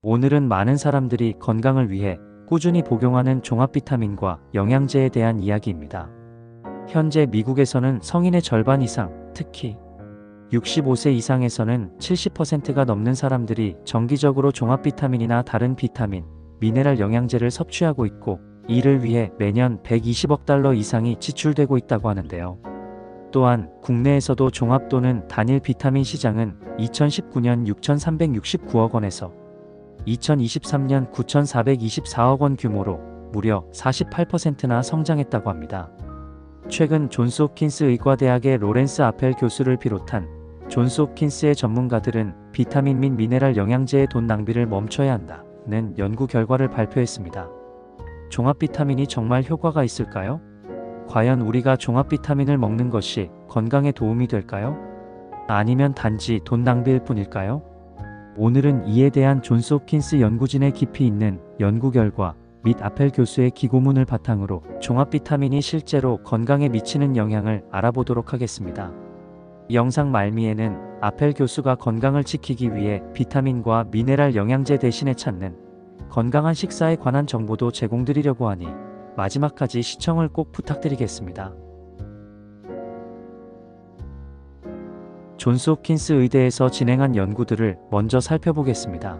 오늘은 많은 사람들이 건강을 위해 꾸준히 복용하는 종합 비타민과 영양제에 대한 이야기입니다. 현재 미국에서는 성인의 절반 이상, 특히 65세 이상에서는 70%가 넘는 사람들이 정기적으로 종합 비타민이나 다른 비타민, 미네랄 영양제를 섭취하고 있고, 이를 위해 매년 120억 달러 이상이 지출되고 있다고 하는데요. 또한 국내에서도 종합 또는 단일 비타민 시장은 2019년 6,369억 원에서 2023년 9,424억 원 규모로 무려 48%나 성장했다고 합니다. 최근 존스홉킨스 의과대학의 로렌스 아펠 교수를 비롯한 존스홉킨스의 전문가들은 비타민 및 미네랄 영양제의 돈 낭비를 멈춰야 한다는 연구 결과를 발표했습니다. 종합 비타민이 정말 효과가 있을까요? 과연 우리가 종합 비타민을 먹는 것이 건강에 도움이 될까요? 아니면 단지 돈 낭비일 뿐일까요? 오늘은 이에 대한 존스홉킨스 연구진의 깊이 있는 연구 결과 및 아펠 교수의 기고문을 바탕으로 종합 비타민이 실제로 건강에 미치는 영향을 알아보도록 하겠습니다. 영상 말미에는 아펠 교수가 건강을 지키기 위해 비타민과 미네랄 영양제 대신에 찾는 건강한 식사에 관한 정보도 제공드리려고 하니 마지막까지 시청을 꼭 부탁드리겠습니다. 존스홉킨스 의대에서 진행한 연구들을 먼저 살펴보겠습니다.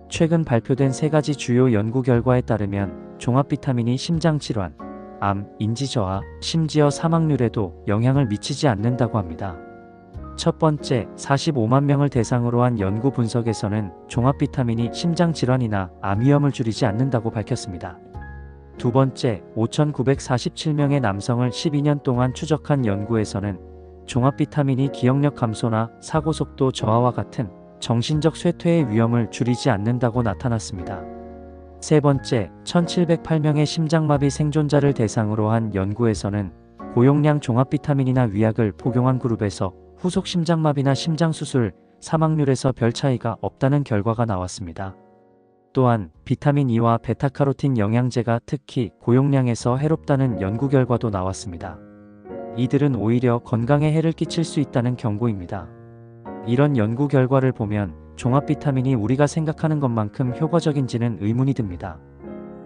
최근 발표된 3가지 주요 연구 결과에 따르면 종합 비타민이 심장질환, 암, 인지저하, 심지어 사망률에도 영향을 미치지 않는다고 합니다. 첫 번째, 45만 명을 대상으로 한 연구 분석에서는 종합 비타민이 심장질환이나 암 위험을 줄이지 않는다고 밝혔습니다. 두 번째, 5,947명의 남성을 12년 동안 추적한 연구에서는 종합 비타민이 기억력 감소나 사고속도 저하와 같은 정신적 쇠퇴의 위험을 줄이지 않는다고 나타났습니다. 세 번째, 1,708명의 심장마비 생존자를 대상으로 한 연구에서는 고용량 종합 비타민이나 위약을 복용한 그룹에서 후속 심장마비나 심장수술, 사망률에서 별 차이가 없다는 결과가 나왔습니다. 또한 비타민 E와 베타카로틴 영양제가 특히 고용량에서 해롭다는 연구 결과도 나왔습니다. 이들은 오히려 건강에 해를 끼칠 수 있다는 경고입니다. 이런 연구 결과를 보면 종합 비타민이 우리가 생각하는 것만큼 효과적인지는 의문이 듭니다.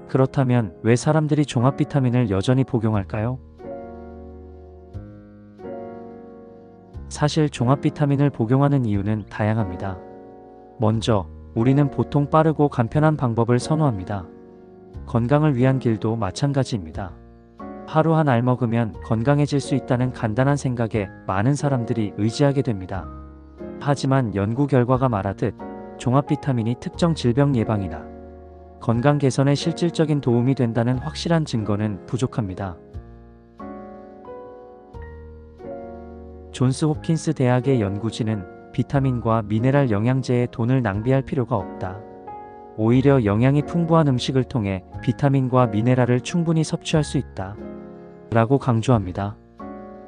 그렇다면 왜 사람들이 종합 비타민을 여전히 복용할까요? 사실 종합 비타민을 복용하는 이유는 다양합니다. 먼저, 우리는 보통 빠르고 간편한 방법을 선호합니다. 건강을 위한 길도 마찬가지입니다. 하루 한 알 먹으면 건강해질 수 있다는 간단한 생각에 많은 사람들이 의지하게 됩니다. 하지만 연구 결과가 말하듯 종합 비타민이 특정 질병 예방이나 건강 개선에 실질적인 도움이 된다는 확실한 증거는 부족합니다. 존스홉킨스 대학의 연구진은 비타민과 미네랄 영양제에 돈을 낭비할 필요가 없다. 오히려 영양이 풍부한 음식을 통해 비타민과 미네랄을 충분히 섭취할 수 있다. 라고 강조합니다.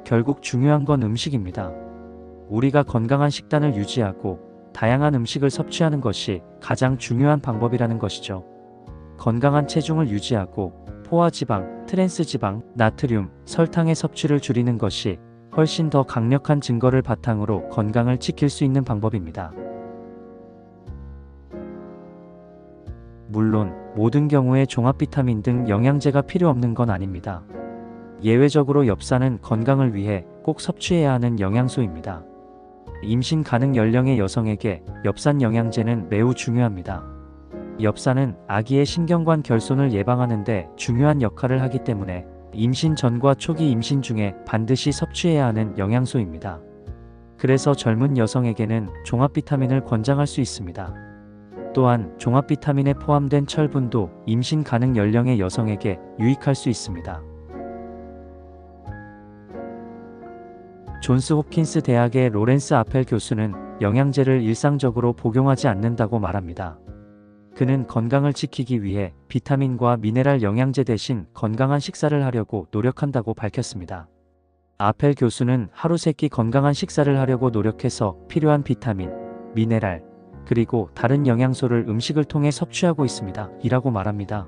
결국 중요한 건 음식입니다. 우리가 건강한 식단을 유지하고 다양한 음식을 섭취하는 것이 가장 중요한 방법이라는 것이죠. 건강한 체중을 유지하고 포화지방, 트랜스지방, 나트륨, 설탕의 섭취를 줄이는 것이 훨씬 더 강력한 증거를 바탕으로 건강을 지킬 수 있는 방법입니다. 물론 모든 경우에 종합 비타민 등 영양제가 필요 없는 건 아닙니다. 예외적으로 엽산은 건강을 위해 꼭 섭취해야 하는 영양소입니다. 임신 가능 연령의 여성에게 엽산 영양제는 매우 중요합니다. 엽산은 아기의 신경관 결손을 예방하는 데 중요한 역할을 하기 때문에 임신 전과 초기 임신 중에 반드시 섭취해야 하는 영양소입니다. 그래서 젊은 여성에게는 종합 비타민을 권장할 수 있습니다. 또한 종합 비타민에 포함된 철분도 임신 가능 연령의 여성에게 유익할 수 있습니다. 존스홉킨스 대학의 로렌스 아펠 교수는 영양제를 일상적으로 복용하지 않는다고 말합니다. 그는 건강을 지키기 위해 비타민과 미네랄 영양제 대신 건강한 식사를 하려고 노력한다고 밝혔습니다. 아펠 교수는 하루 3끼 건강한 식사를 하려고 노력해서 필요한 비타민, 미네랄, 그리고 다른 영양소를 음식을 통해 섭취하고 있습니다. 이라고 말합니다.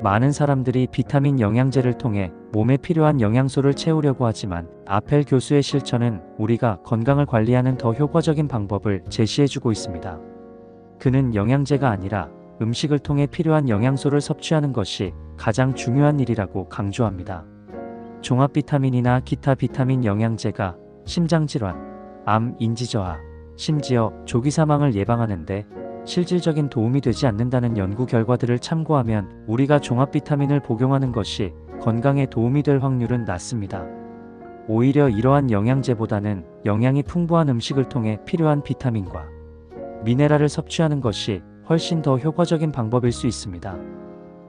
많은 사람들이 비타민 영양제를 통해 몸에 필요한 영양소를 채우려고 하지만 아펠 교수의 실천은 우리가 건강을 관리하는 더 효과적인 방법을 제시해주고 있습니다. 그는 영양제가 아니라 음식을 통해 필요한 영양소를 섭취하는 것이 가장 중요한 일이라고 강조합니다. 종합 비타민이나 기타 비타민 영양제가 심장질환, 암, 인지저하, 심지어 조기 사망을 예방하는데 실질적인 도움이 되지 않는다는 연구 결과들을 참고하면 우리가 종합 비타민을 복용하는 것이 건강에 도움이 될 확률은 낮습니다. 오히려 이러한 영양제보다는 영양이 풍부한 음식을 통해 필요한 비타민과 미네랄을 섭취하는 것이 훨씬 더 효과적인 방법일 수 있습니다.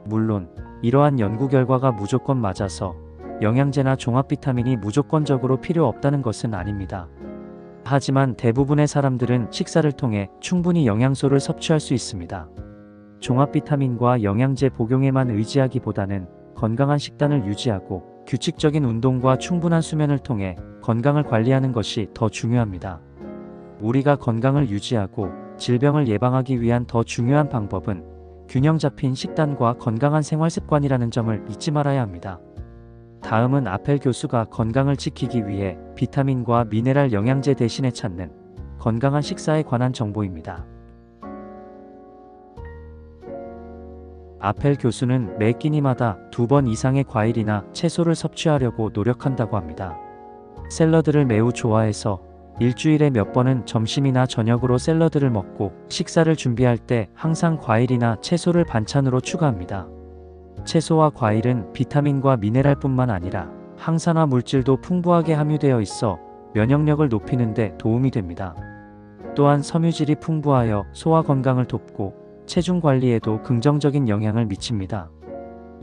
물론 이러한 연구 결과가 무조건 맞아서 영양제나 종합 비타민이 무조건적으로 필요 없다는 것은 아닙니다. 하지만 대부분의 사람들은 식사를 통해 충분히 영양소를 섭취할 수 있습니다. 종합 비타민과 영양제 복용에만 의지하기보다는 건강한 식단을 유지하고 규칙적인 운동과 충분한 수면을 통해 건강을 관리하는 것이 더 중요합니다. 우리가 건강을 유지하고 질병을 예방하기 위한 더 중요한 방법은 균형 잡힌 식단과 건강한 생활 습관이라는 점을 잊지 말아야 합니다. 다음은 아펠 교수가 건강을 지키기 위해 비타민과 미네랄 영양제 대신에 찾는 건강한 식사에 관한 정보입니다. 아펠 교수는 매 끼니마다 2번 이상의 과일이나 채소를 섭취하려고 노력한다고 합니다. 샐러드를 매우 좋아해서 일주일에 몇 번은 점심이나 저녁으로 샐러드를 먹고 식사를 준비할 때 항상 과일이나 채소를 반찬으로 추가합니다. 채소와 과일은 비타민과 미네랄뿐만 아니라 항산화 물질도 풍부하게 함유되어 있어 면역력을 높이는 데 도움이 됩니다. 또한 섬유질이 풍부하여 소화 건강을 돕고 체중 관리에도 긍정적인 영향을 미칩니다.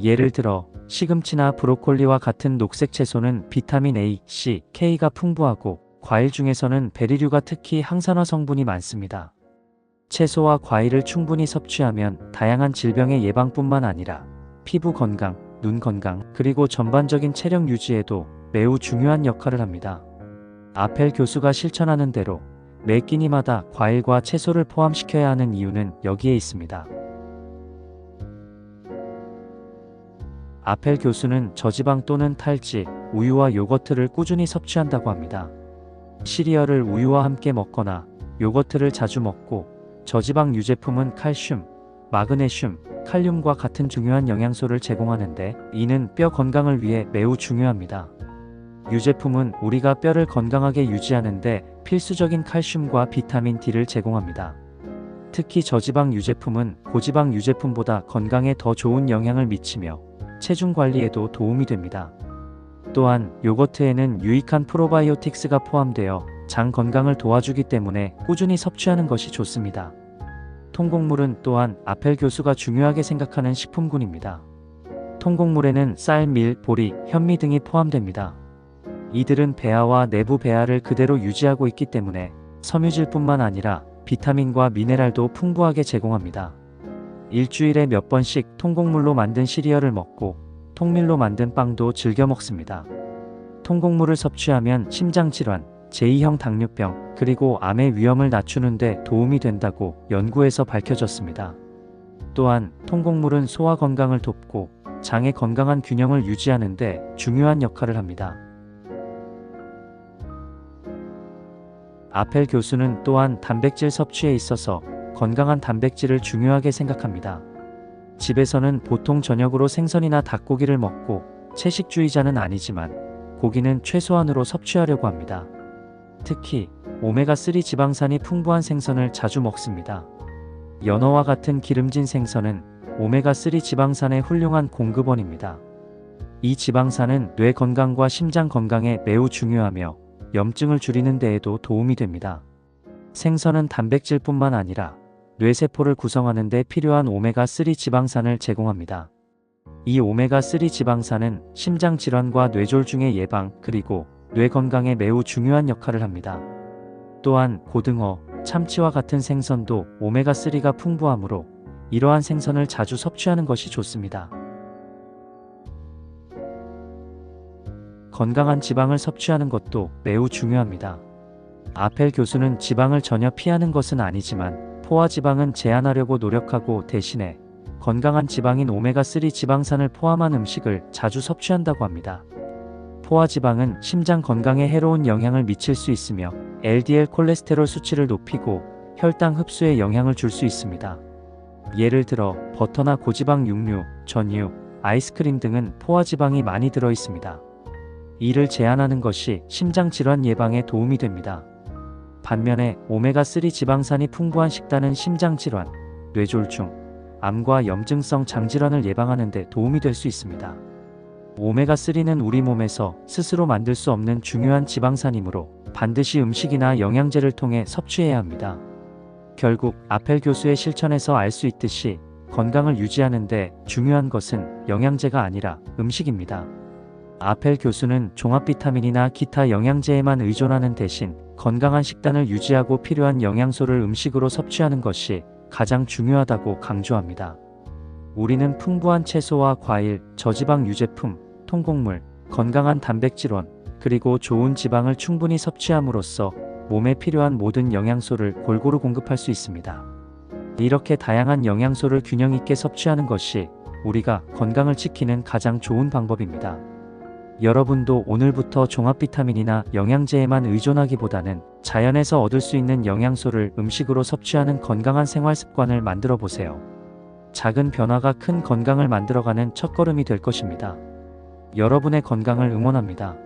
예를 들어 시금치나 브로콜리와 같은 녹색 채소는 비타민 A, C, K가 풍부하고 과일 중에서는 베리류가 특히 항산화 성분이 많습니다. 채소와 과일을 충분히 섭취하면 다양한 질병의 예방뿐만 아니라 피부 건강, 눈 건강, 그리고 전반적인 체력 유지에도 매우 중요한 역할을 합니다. 아펠 교수가 실천하는 대로 매 끼니마다 과일과 채소를 포함시켜야 하는 이유는 여기에 있습니다. 아펠 교수는 저지방 또는 탈지, 우유와 요거트를 꾸준히 섭취한다고 합니다. 시리얼을 우유와 함께 먹거나 요거트를 자주 먹고 저지방 유제품은 칼슘, 마그네슘, 칼륨과 같은 중요한 영양소를 제공하는데 이는 뼈 건강을 위해 매우 중요합니다. 유제품은 우리가 뼈를 건강하게 유지하는데 필수적인 칼슘과 비타민 D를 제공합니다. 특히 저지방 유제품은 고지방 유제품보다 건강에 더 좋은 영향을 미치며 체중 관리에도 도움이 됩니다. 또한 요거트에는 유익한 프로바이오틱스가 포함되어 장 건강을 도와주기 때문에 꾸준히 섭취하는 것이 좋습니다. 통곡물은 또한 아펠 교수가 중요하게 생각하는 식품군입니다. 통곡물에는 쌀, 밀, 보리, 현미 등이 포함됩니다. 이들은 배아와 내부 배아를 그대로 유지하고 있기 때문에 섬유질뿐만 아니라 비타민과 미네랄도 풍부하게 제공합니다. 일주일에 몇 번씩 통곡물로 만든 시리얼을 먹고 통밀로 만든 빵도 즐겨 먹습니다. 통곡물을 섭취하면 심장질환, 제2형 당뇨병, 그리고 암의 위험을 낮추는 데 도움이 된다고 연구에서 밝혀졌습니다. 또한 통곡물은 소화 건강을 돕고 장의 건강한 균형을 유지하는 데 중요한 역할을 합니다. 아펠 교수는 또한 단백질 섭취에 있어서 건강한 단백질을 중요하게 생각합니다. 집에서는 보통 저녁으로 생선이나 닭고기를 먹고 채식주의자는 아니지만 고기는 최소한으로 섭취하려고 합니다. 특히 오메가3 지방산이 풍부한 생선을 자주 먹습니다. 연어와 같은 기름진 생선은 오메가3 지방산의 훌륭한 공급원입니다. 이 지방산은 뇌 건강과 심장 건강에 매우 중요하며 염증을 줄이는 데에도 도움이 됩니다. 생선은 단백질뿐만 아니라 뇌세포를 구성하는 데 필요한 오메가3 지방산을 제공합니다. 이 오메가3 지방산은 심장 질환과 뇌졸중의 예방 그리고 뇌 건강에 매우 중요한 역할을 합니다. 또한 고등어, 참치와 같은 생선도 오메가3가 풍부하므로 이러한 생선을 자주 섭취하는 것이 좋습니다. 건강한 지방을 섭취하는 것도 매우 중요합니다. 아펠 교수는 지방을 전혀 피하는 것은 아니지만 포화지방은 제한하려고 노력하고 대신에 건강한 지방인 오메가3 지방산을 포함한 음식을 자주 섭취한다고 합니다. 포화지방은 심장 건강에 해로운 영향을 미칠 수 있으며 LDL 콜레스테롤 수치를 높이고 혈당 흡수에 영향을 줄 수 있습니다. 예를 들어 버터나 고지방 육류, 전유, 아이스크림 등은 포화지방이 많이 들어 있습니다. 이를 제한하는 것이 심장질환 예방에 도움이 됩니다. 반면에 오메가3 지방산이 풍부한 식단은 심장질환, 뇌졸중, 암과 염증성 장질환을 예방하는 데 도움이 될 수 있습니다. 오메가3는 우리 몸에서 스스로 만들 수 없는 중요한 지방산이므로 반드시 음식이나 영양제를 통해 섭취해야 합니다. 결국 아펠 교수의 실천에서 알 수 있듯이 건강을 유지하는 데 중요한 것은 영양제가 아니라 음식입니다. 아펠 교수는 종합 비타민이나 기타 영양제에만 의존하는 대신 건강한 식단을 유지하고 필요한 영양소를 음식으로 섭취하는 것이 가장 중요하다고 강조합니다. 우리는 풍부한 채소와 과일, 저지방 유제품, 통곡물, 건강한 단백질원, 그리고 좋은 지방을 충분히 섭취함으로써 몸에 필요한 모든 영양소를 골고루 공급할 수 있습니다. 이렇게 다양한 영양소를 균형 있게 섭취하는 것이 우리가 건강을 지키는 가장 좋은 방법입니다. 여러분도 오늘부터 종합 비타민이나 영양제에만 의존하기보다는 자연에서 얻을 수 있는 영양소를 음식으로 섭취하는 건강한 생활 습관을 만들어 보세요. 작은 변화가 큰 건강을 만들어가는 첫걸음이 될 것입니다. 여러분의 건강을 응원합니다.